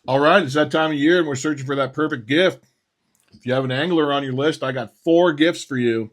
All right, it's that time of year and we're searching for that perfect gift. If you have an angler on your list, I got 4 gifts for you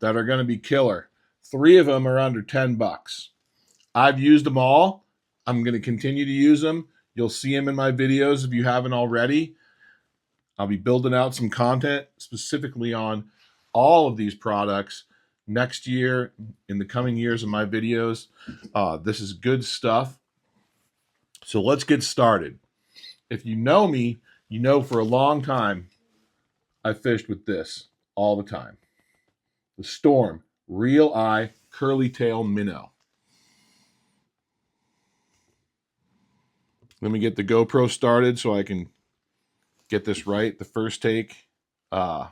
that are going to be killer. 3 of them are under 10 bucks. I've used them all. I'm going to continue to use them. You'll see them in my videos if you haven't already. I'll be building out some content specifically on all of these products next year, in the coming years of my videos. This is good stuff. So let's get started. If you know me, you know for a long time I fished with this all the time. The Storm Real Eye Curly Tail Minnow. Let me get the GoPro started so I can get this right. The first take, I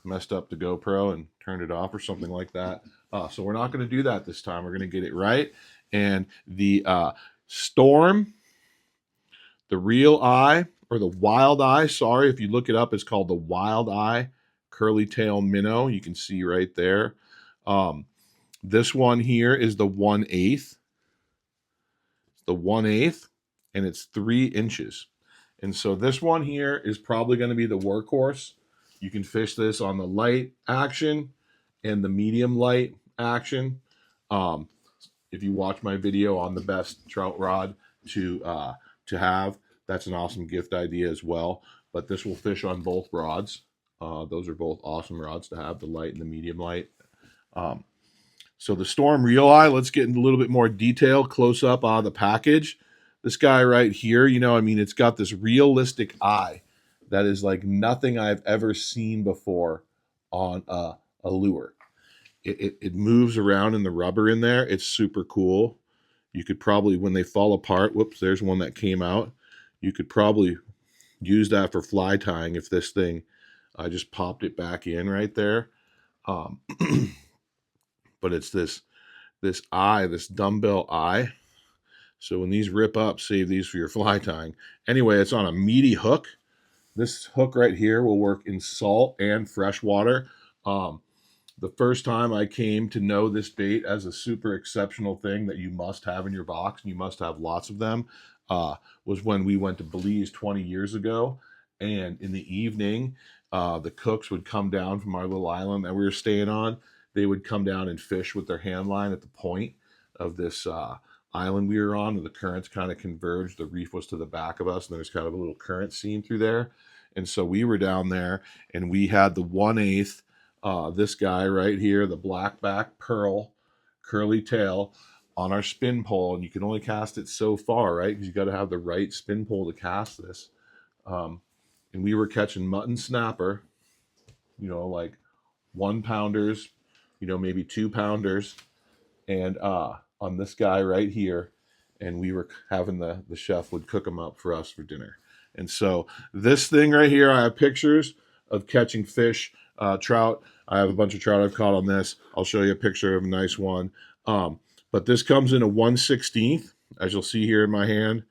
messed up the GoPro and turned it off or something like that. So we're not going to do that this time. We're going to get it right. And the Storm, the Real Eye, or the Wild Eye, sorry, if you look it up, it's called the Wild Eye Curly Tail Minnow. You can see right there. This one here is the 1/8. The 1/8, and it's 3 inches. And so this one here is probably going to be the workhorse. You can fish this on the light action and the medium light action. If you watch my video on the best trout rod to have, that's an awesome gift idea as well. But this will fish on both rods. Those are both awesome rods to have, the light and the medium light. So the Storm Real Eye, let's get into a little bit more detail, close up on the package. This guy right here, it's got this realistic eye that is like nothing I've ever seen before on a lure. It moves around in the rubber in there. It's super cool. You could probably, when they fall apart, whoops, there's one that came out. You could probably use that for fly tying if this thing, I just popped it back in right there. But it's this eye, this dumbbell eye. So when these rip up, save these for your fly tying. Anyway, it's on a meaty hook. This hook right here will work in salt and freshwater. The first time I came to know this bait as a super exceptional thing that you must have in your box, and you must have lots of them, was when we went to Belize 20 years ago. And in the evening, the cooks would come down from our little island that we were staying on. They would come down and fish with their hand line at the point of this island we were on. And the currents kind of converged. The reef was to the back of us, and there's kind of a little current seam through there. And so we were down there, and we had the 1/8, this guy right here, the blackback pearl curly tail, on our spin pole. And you can only cast it so far, right? Because you got to have the right spin pole to cast this. And we were catching mutton snapper, like 1-pounders, maybe 2-pounders, and on this guy right here, and we were having the chef would cook them up for us for dinner. And so this thing right here, I have pictures of catching fish, trout. I have a bunch of trout I've caught on this. I'll show you a picture of a nice one. But this comes in a 1/16, as you'll see here in my hand.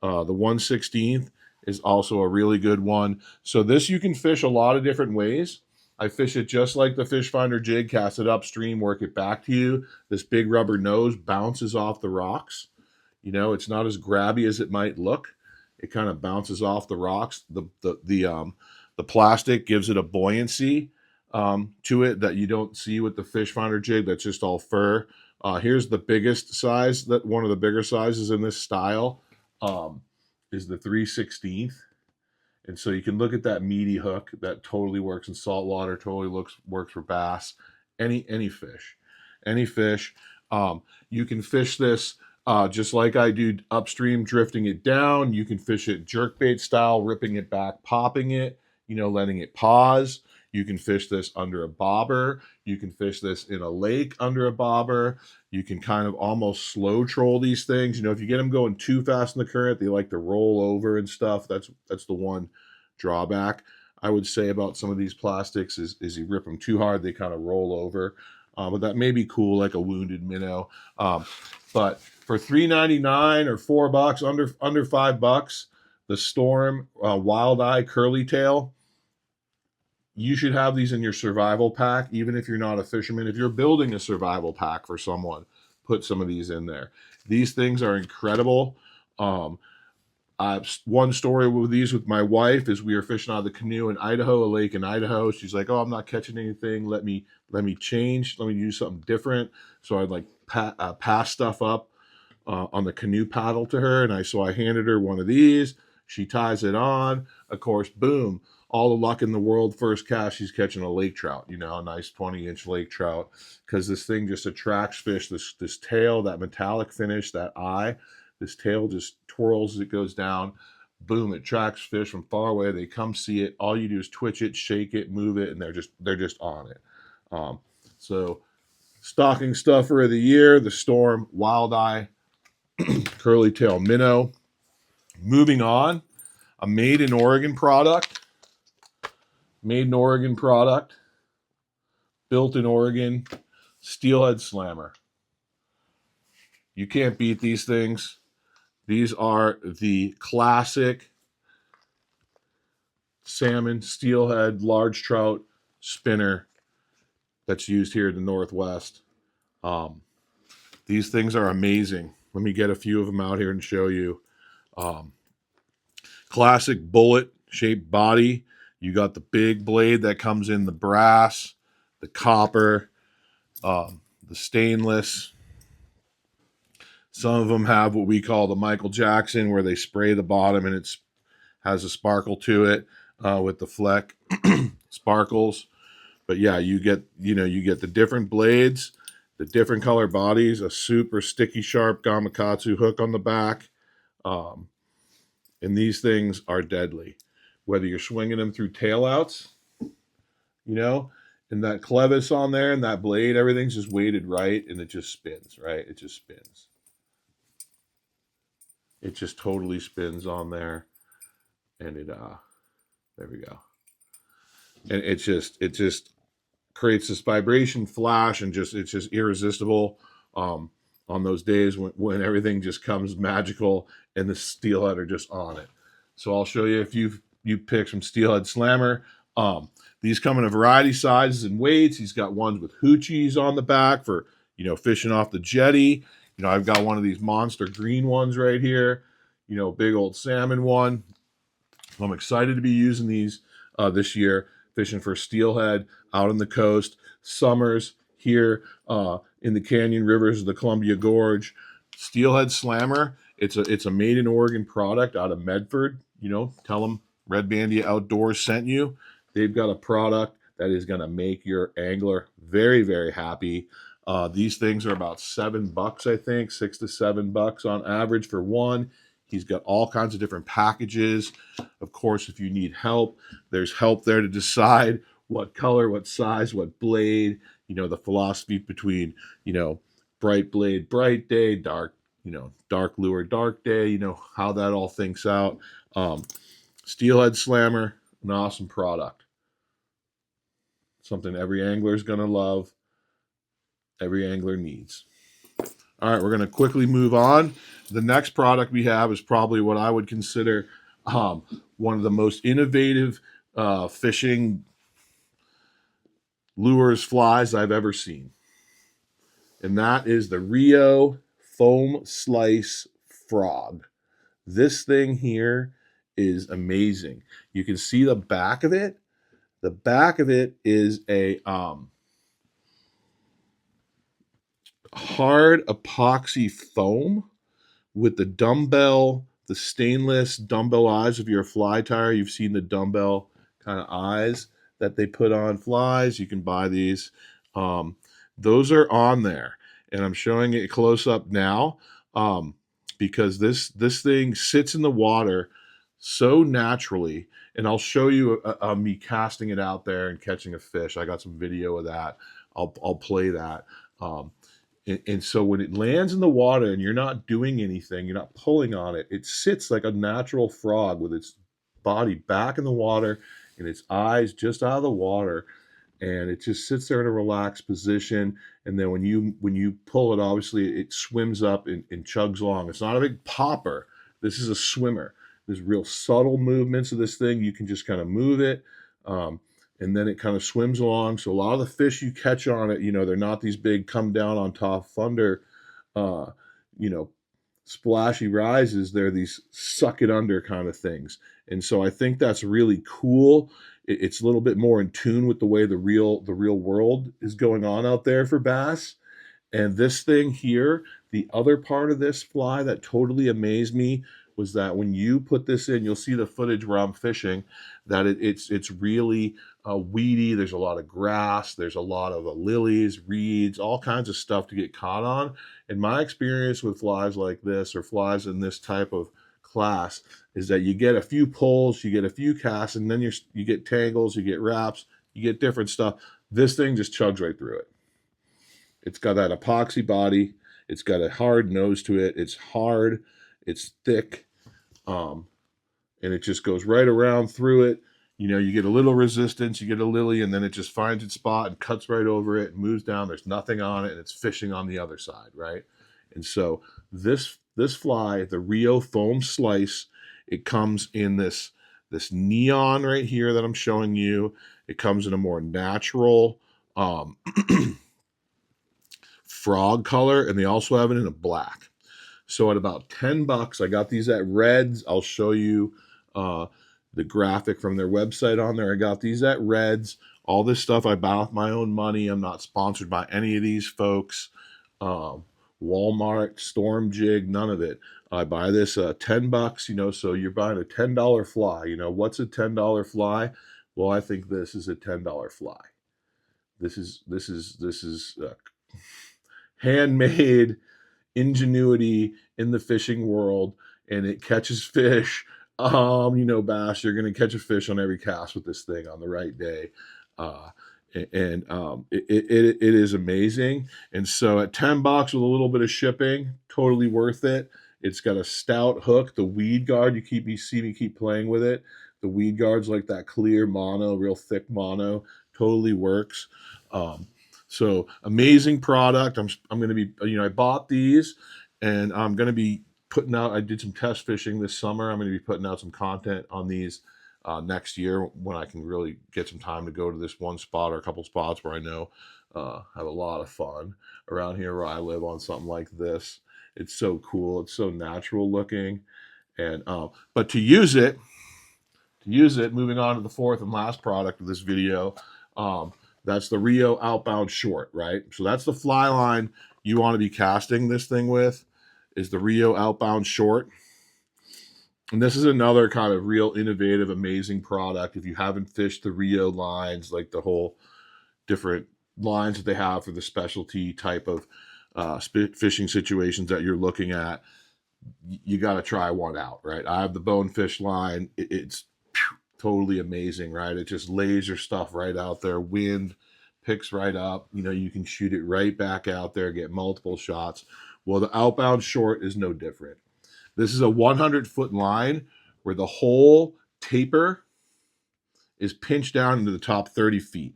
The 1/16 is also a really good one. So this you can fish a lot of different ways. I fish it just like the fish finder jig, cast it upstream, work it back to you. This big rubber nose bounces off the rocks. It's not as grabby as it might look. It kind of bounces off the rocks. The plastic gives it a buoyancy to it that you don't see with the fish finder jig. That's just all fur. Here's the biggest size, that one of the bigger sizes in this style is the 3/16. And so you can look at that meaty hook that totally works in saltwater, totally works for bass, any fish. You can fish this just like I do upstream, drifting it down. You can fish it jerkbait style, ripping it back, popping it, letting it pause. You can fish this under a bobber. You can fish this in a lake under a bobber. You can kind of almost slow troll these things. If you get them going too fast in the current, they like to roll over and stuff. That's the one drawback I would say about some of these plastics is you rip them too hard, they kind of roll over. But that may be cool, like a wounded minnow. But for $3.99 or $4, under $5, the Storm Wild Eye Curly Tail, you should have these in your survival pack, even if you're not a fisherman. If you're building a survival pack for someone, put some of these in there. These things are incredible. One story with these with my wife is we were fishing out of the canoe in Idaho, a lake in Idaho. She's like, "Oh, I'm not catching anything. Let me change. Let me do something different." So I'd like pass stuff up on the canoe paddle to her, and I handed her one of these. She ties it on. Of course, boom, all the luck in the world. First cast, she's catching a lake trout. A nice 20-inch lake trout, because this thing just attracts fish. This tail, that metallic finish, that eye, this tail just twirls as it goes down. Boom, it attracts fish from far away. They come see it. All you do is twitch it, shake it, move it, and they're just on it. So stocking stuffer of the year, the Storm Wild Eye curly tail minnow. Moving on, a made in Oregon product, built in Oregon, Steelhead Slammer. You can't beat these things. These are the classic salmon, steelhead, large trout spinner that's used here in the Northwest. These things are amazing. Let me get a few of them out here and show you. Classic bullet shaped body. You got the big blade that comes in the brass, the copper, the stainless. Some of them have what we call the Michael Jackson, where they spray the bottom and it has a sparkle to it with the fleck sparkles. But yeah, you get the different blades, the different color bodies, a super sticky sharp gamakatsu hook on the back. And these things are deadly. Whether you're swinging them through tailouts, and that clevis on there and that blade, everything's just weighted right, and it just spins, right? It just spins. It just totally spins on there, and there we go. And it just creates this vibration flash, and it's just irresistible. On those days when everything just comes magical and the steelhead are just on it. So I'll show you a few picks from Steelhead Slammer. These come in a variety of sizes and weights. He's got ones with hoochies on the back for fishing off the jetty. I've got one of these monster green ones right here. Big old salmon one. I'm excited to be using these this year, fishing for steelhead out on the coast. Summers here in the canyon rivers of the Columbia Gorge. Steelhead Slammer. It's a made in Oregon product out of Medford. Tell them Red Bandia Outdoors sent you. They've got a product that is going to make your angler very, very happy. These things are about $7, I think, $6 to $7 on average for one. He's got all kinds of different packages. Of course, if you need help, there's help there to decide what color, what size, what blade, the philosophy between, bright blade, bright day, dark, dark lure, dark day, how that all thinks out. Steelhead Slammer, an awesome product. Something every angler is going to love, every angler needs. All right, we're going to quickly move on. The next product we have is probably what I would consider one of the most innovative fishing lures, flies I've ever seen. And that is the Rio Foam Slice Frog. This thing here is amazing. You can see the back of it. The back of it is a hard epoxy foam with the stainless dumbbell eyes of your fly tire. You've seen the dumbbell kind of eyes that they put on flies. You can buy these. Those are on there, and I'm showing it close up now because this thing sits in the water so naturally. And I'll show you me casting it out there and catching a fish. I got some video of that. I'll play that. And so when it lands in the water and you're not doing anything, you're not pulling on it, it sits like a natural frog with its body back in the water and its eyes just out of the water. And it just sits there in a relaxed position. And then when you pull it, obviously it swims up and chugs along. It's not a big popper. This is a swimmer. There's real subtle movements of this thing. You can just kind of move it. And then it kind of swims along. So a lot of the fish you catch on it, they're not these big come down on top thunder, splashy rises, they're these suck it under kind of things. And so I think that's really cool. It's a little bit more in tune with the way the real world is going on out there for bass. And this thing here, the other part of this fly that totally amazed me was that when you put this in, you'll see the footage where I'm fishing, that it's really weedy. There's a lot of grass. There's a lot of lilies, reeds, all kinds of stuff to get caught on. And my experience with flies like this, or flies in this type of class, is that you get a few pulls, you get a few casts, and then you get tangles, you get wraps, you get different stuff. This thing just chugs right through it. It's got that epoxy body. It's got a hard nose to it. It's hard. It's thick. And it just goes right around through it. You know, you get a little resistance, you get a lily, and then it just finds its spot and cuts right over it and moves down. There's nothing on it, and it's fishing on the other side, right? And so this fly, the Rio Foam Slice, it comes in this neon right here that I'm showing you. It comes in a more natural frog color, and they also have it in a black. So at about $10, I got these at Reds. I'll show you the graphic from their website on there. I got these at Reds. All this stuff I bought with my own money. I'm not sponsored by any of these folks. Walmart, Storm Jig, none of it. I buy this $10, you know, so you're buying a $10 fly. You know, what's a $10 fly? Well, I think this is a $10 fly. This is handmade ingenuity in the fishing world, and it catches fish. You know, bass, you're going to catch a fish on every cast with this thing on the right day. It is amazing. And so at $10 with a little bit of shipping, totally worth it. It's got a stout hook. The weed guard, you see me keep playing with it. The weed guard's like that clear mono, real thick mono, totally works. So amazing product. I'm going to be, you know, I bought these, and I'm going to be putting out, I did some test fishing this summer. I'm going to be putting out some content on these next year when I can really get some time to go to this one spot or a couple spots where I know have a lot of fun around here where I live on something like this. It's so cool. It's so natural looking. And but to use it, moving on to the fourth and last product of this video, that's the Rio OutBound short, right? So that's the fly line you want to be casting this thing with, is the Rio OutBound short. And this is another kind of real innovative, amazing product. If you haven't fished the Rio lines, like the whole different lines that they have for the specialty type of fishing situations that you're looking at, you got to try one out, right? I have the Bonefish line. It's totally amazing, right? It just lays your stuff right out there. Wind picks right up. You know, you can shoot it right back out there, get multiple shots. Well, the OutBound short is no different. This is a 100-foot line where the whole taper is pinched down into the top 30 feet.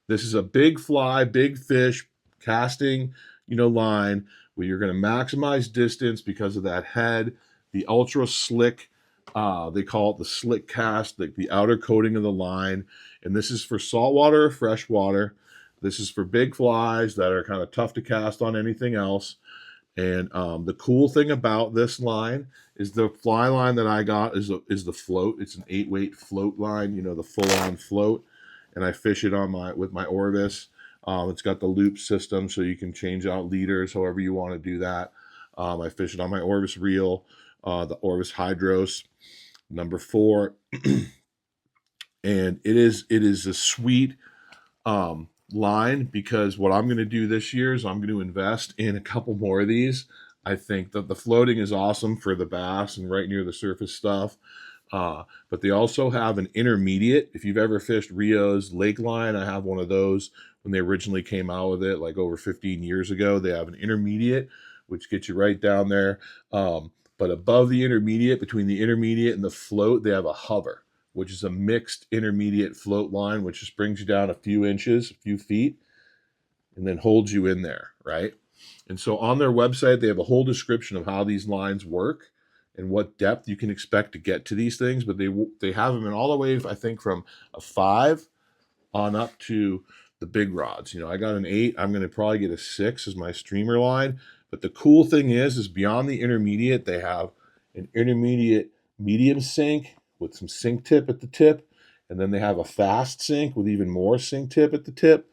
This is a big fly, big fish casting, you know, line where you're going to maximize distance because of that head, the ultra slick, they call it the slick cast, the outer coating of the line. And this is for saltwater or freshwater. This is for big flies that are kind of tough to cast on anything else. And the cool thing about this line is the fly line that I got is the float. It's an 8-weight float line, you know, the full-on float. And I fish it on with my Orvis. It's got the loop system, so you can change out leaders however you want to do that. I fish it on my Orvis reel, the Orvis Hydros number 4. And it is a sweet line, because what I'm going to do this year is I'm going to invest in a couple more of these. I think that the floating is awesome for the bass and right near the surface stuff. But they also have an intermediate. If you've ever fished Rio's Lake Line, I have one of those when they originally came out with it, like over 15 years ago. They have an intermediate, which gets you right down there. But above the intermediate, between the intermediate and the float, they have a hover, which is a mixed intermediate float line, which just brings you down a few inches, a few feet, and then holds you in there, right? And so on their website, they have a whole description of how these lines work and what depth you can expect to get to these things. But they have them in all the way, I think, from a 5 on up to the big rods. You know, I got an 8. I'm going to probably get a 6 as my streamer line. But the cool thing is beyond the intermediate, they have an intermediate medium sink with some sink tip at the tip. And then they have a fast sink with even more sink tip at the tip.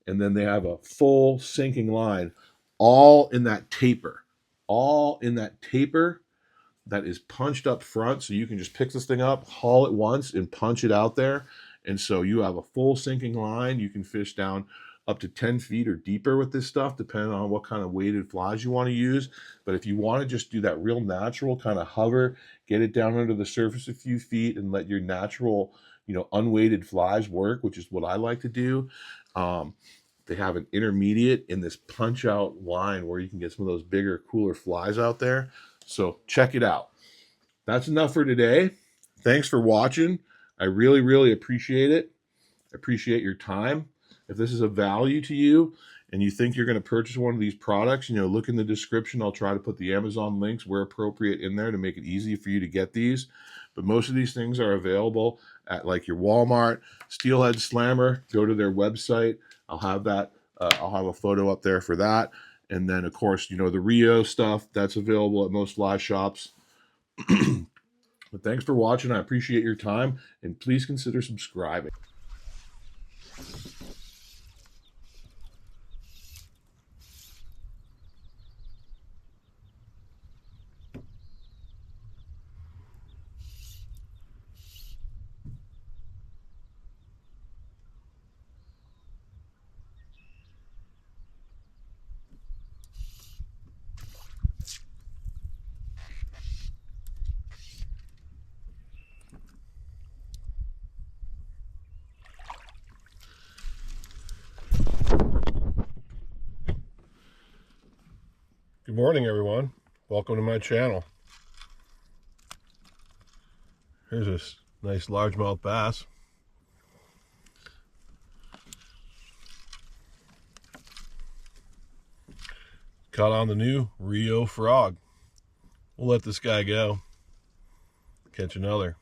And then they have a full sinking line, all in that taper. All in that taper that is punched up front. So you can just pick this thing up, haul it once, and punch it out there. And so you have a full sinking line. You can fish down up to 10 feet or deeper with this stuff, depending on what kind of weighted flies you want to use. But if you want to just do that real natural kind of hover, get it down under the surface a few feet and let your natural, unweighted flies work, which is what I like to do. They have an intermediate in this punch out line where you can get some of those bigger, cooler flies out there. So check it out. That's enough for today. Thanks for watching. I really, really appreciate it. I appreciate your time. If this is of value to you and you think you're going to purchase one of these products, look in the description. I'll try to put the Amazon links where appropriate in there to make it easy for you to get these. But most of these things are available at like your Walmart. Steelhead Slammer, go to their website. I'll have that. I'll have a photo up there for that. And then, of course, the Rio stuff, that's available at most fly shops. But thanks for watching. I appreciate your time. And please consider subscribing. Good morning, everyone. Welcome to my channel. Here's this nice largemouth bass. Caught on the new Rio frog. We'll let this guy go. Catch another.